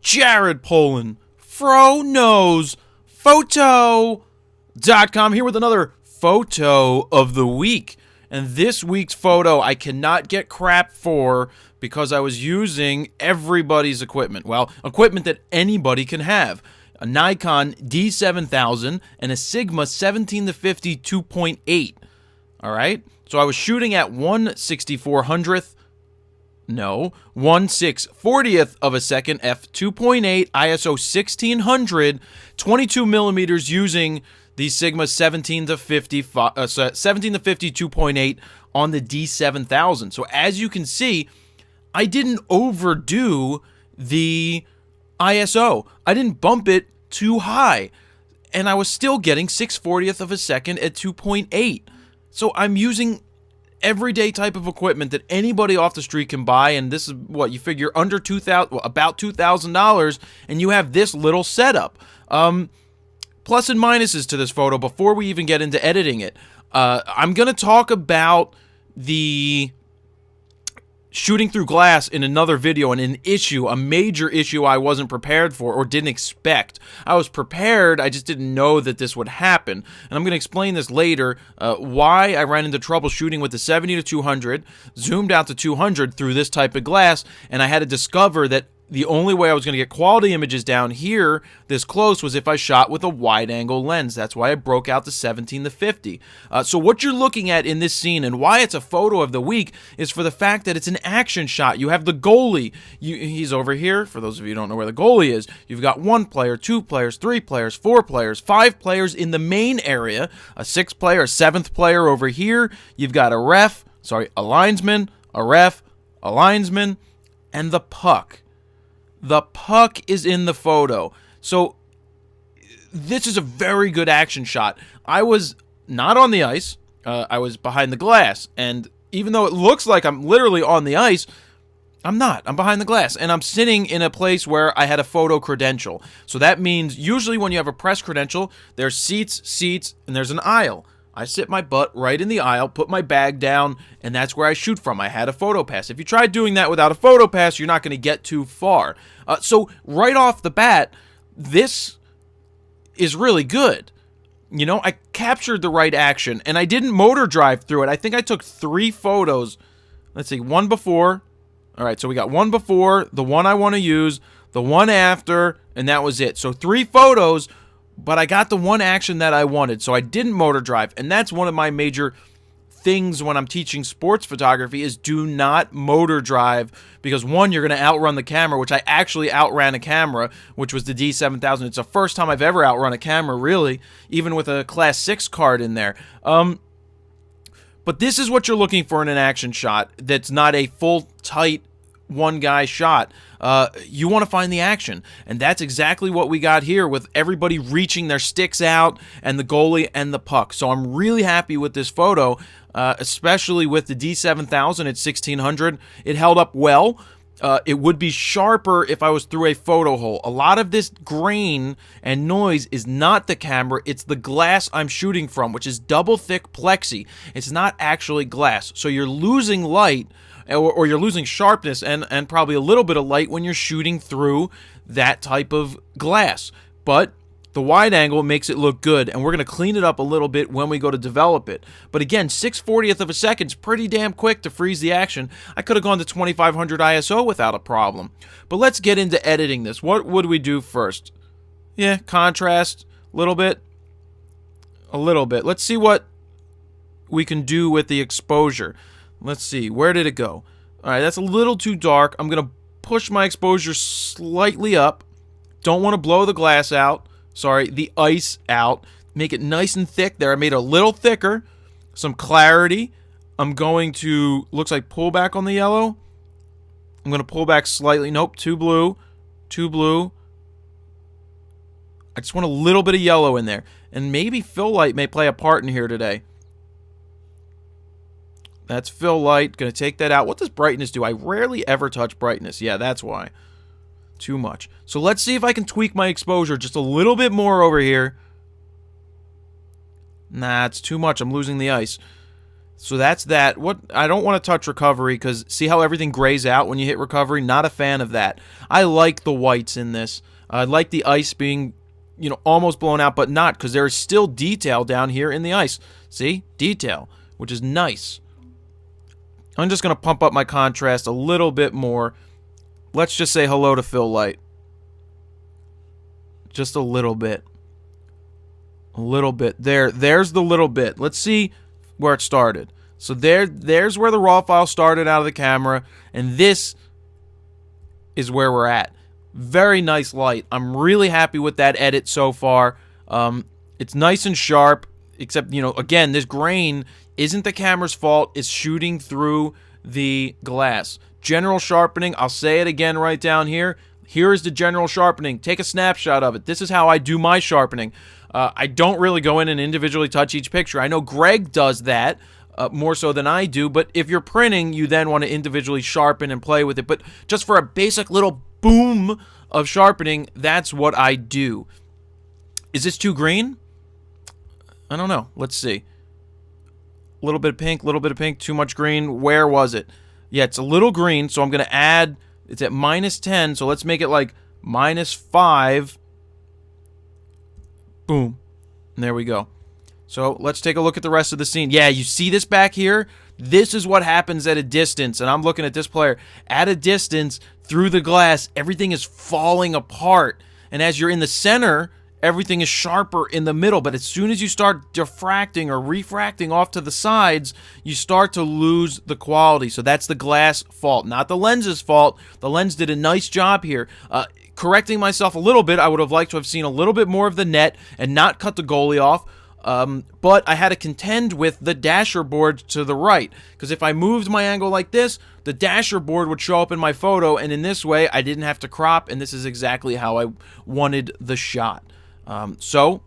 Jared Polin, Fro Knows Photo.com, here with another photo of the week. And this week's photo I cannot get crap for because I was using everybody's equipment. Well, equipment that anybody can have. A Nikon D7000 and a Sigma 17-50 2.8. Alright? So I was shooting at 1/640th of a second, f2.8, ISO 1600, 22 millimeters using the Sigma 17-50 2.8 on the D7000. So as you can see, I didn't overdo the ISO. I didn't bump it too high, and I was still getting 6/40th of a second at 2.8. So I'm using everyday type of equipment that anybody off the street can buy, and this is what you figure under about $2,000, and you have this little setup. Plus and minuses to this photo before we even get into editing it. I'm gonna talk about the shooting through glass in another video, and a major issue I wasn't prepared for or didn't expect. I was prepared, I just didn't know that this would happen. And I'm going to explain this later, why I ran into trouble shooting with the 70-200, zoomed out to 200 through this type of glass, and I had to discover that the only way I was going to get quality images down here this close was if I shot with a wide-angle lens. That's why I broke out the 17-50. So what you're looking at in this scene and why it's a photo of the week is for the fact that it's an action shot. You have the goalie. He's over here. For those of you who don't know where the goalie is, you've got 1 player, 2 players, 3 players, 4 players, 5 players in the main area, a 6th player, a 7th player over here. You've got a linesman, a ref, a linesman, and the puck. The puck is in the photo. So this is a very good action shot. I was not on the ice. I was behind the glass. And even though it looks like I'm literally on the ice, I'm not. I'm behind the glass. And I'm sitting in a place where I had a photo credential. So that means usually when you have a press credential, there's seats, and there's an aisle. I sit my butt right in the aisle, put my bag down, and that's where I shoot from. I had a photo pass. If you try doing that without a photo pass, you're not going to get too far. So right off the bat, this is really good. You know, I captured the right action, and I didn't motor drive through it. I think I took 3 photos. Let's see, 1 before. All right, so we got 1 before, the one I want to use, the one after, and that was it. So 3 photos, but I got the one action that I wanted, so I didn't motor drive. And that's one of my major things when I'm teaching sports photography is do not motor drive, because 1, you're going to outrun the camera, which I actually outran a camera, which was the D7000. It's the first time I've ever outrun a camera, really, even with a Class 6 card in there. But this is what you're looking for in an action shot that's not a full, tight, one-guy shot. You want to find the action, and that's exactly what we got here with everybody reaching their sticks out and the goalie and the puck. So I'm really happy with this photo, especially with the D7000 at 1600. It held up well. It would be sharper if I was through a photo hole. A lot of this grain and noise is not the camera, it's the glass I'm shooting from, which is double thick plexi. It's not actually glass, so you're losing light, or you're losing sharpness and probably a little bit of light when you're shooting through that type of glass. But the wide angle makes it look good, and we're going to clean it up a little bit when we go to develop it. But again, 6/40th of a second is pretty damn quick to freeze the action. I could have gone to 2500 ISO without a problem. But let's get into editing this. What would we do first? Yeah, contrast a little bit. Let's see what we can do with the exposure. Let's see, where did it go? All right, that's a little too dark. I'm going to push my exposure slightly up. Don't want to blow the glass out. Sorry, the ice out. Make it nice and thick there. I made it a little thicker. Some clarity. I'm going to, looks like pull back on the yellow. I'm going to pull back slightly. Nope, too blue. I just want a little bit of yellow in there. And maybe fill light may play a part in here today. That's fill light. Going to take that out. What does brightness do? I rarely ever touch brightness. Yeah, that's why. Too much. So let's see if I can tweak my exposure just a little bit more over here. Nah, it's too much. I'm losing the ice. So that's that. What I don't want to touch recovery because see how everything grays out when you hit recovery? Not a fan of that. I like the whites in this. I like the ice being, you know, almost blown out, but not, because there is still detail down here in the ice. See? Detail, which is nice. I'm just going to pump up my contrast a little bit more. Let's just say hello to fill light. Just a little bit. A little bit. There's the little bit. Let's see where it started. So there's where the raw file started out of the camera, and this is where we're at. Very nice light. I'm really happy with that edit so far. It's nice and sharp, except, you know, again, this grain isn't the camera's fault. It's shooting through the glass. General sharpening, I'll say it again right down here. Here is the general sharpening. Take a snapshot of it. This is how I do my sharpening. I don't really go in and individually touch each picture. I know Greg does that more so than I do, but if you're printing, you then want to individually sharpen and play with it. But just for a basic little boom of sharpening, that's what I do. Is this too green? I don't know. Let's see. A little bit of pink, too much green. Where was it? Yeah, it's a little green, so I'm going to add, it's at -10, so let's make it like -5. Boom. And there we go. So let's take a look at the rest of the scene. Yeah, you see this back here? This is what happens at a distance, and I'm looking at this player. At a distance, through the glass, everything is falling apart. And as you're in the center, everything is sharper in the middle. But as soon as you start diffracting or refracting off to the sides, you start to lose the quality. So that's the glass fault, not the lens's fault. The lens did a nice job here. Correcting myself a little bit, I would have liked to have seen a little bit more of the net and not cut the goalie off. But I had to contend with the dasher board to the right, because if I moved my angle like this, the dasher board would show up in my photo, and in this way, I didn't have to crop, and this is exactly how I wanted the shot. So,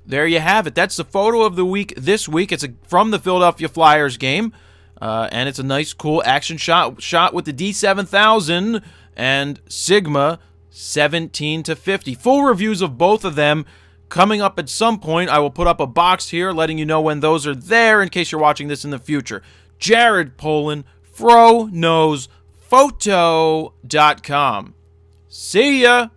there you have it. That's the photo of the week this week. It's from the Philadelphia Flyers game, and it's a nice, cool action shot with the D7000 and Sigma 17-50. Full reviews of both of them coming up at some point. I will put up a box here letting you know when those are there in case you're watching this in the future. Jared Polin, FroKnowsPhoto.com. See ya!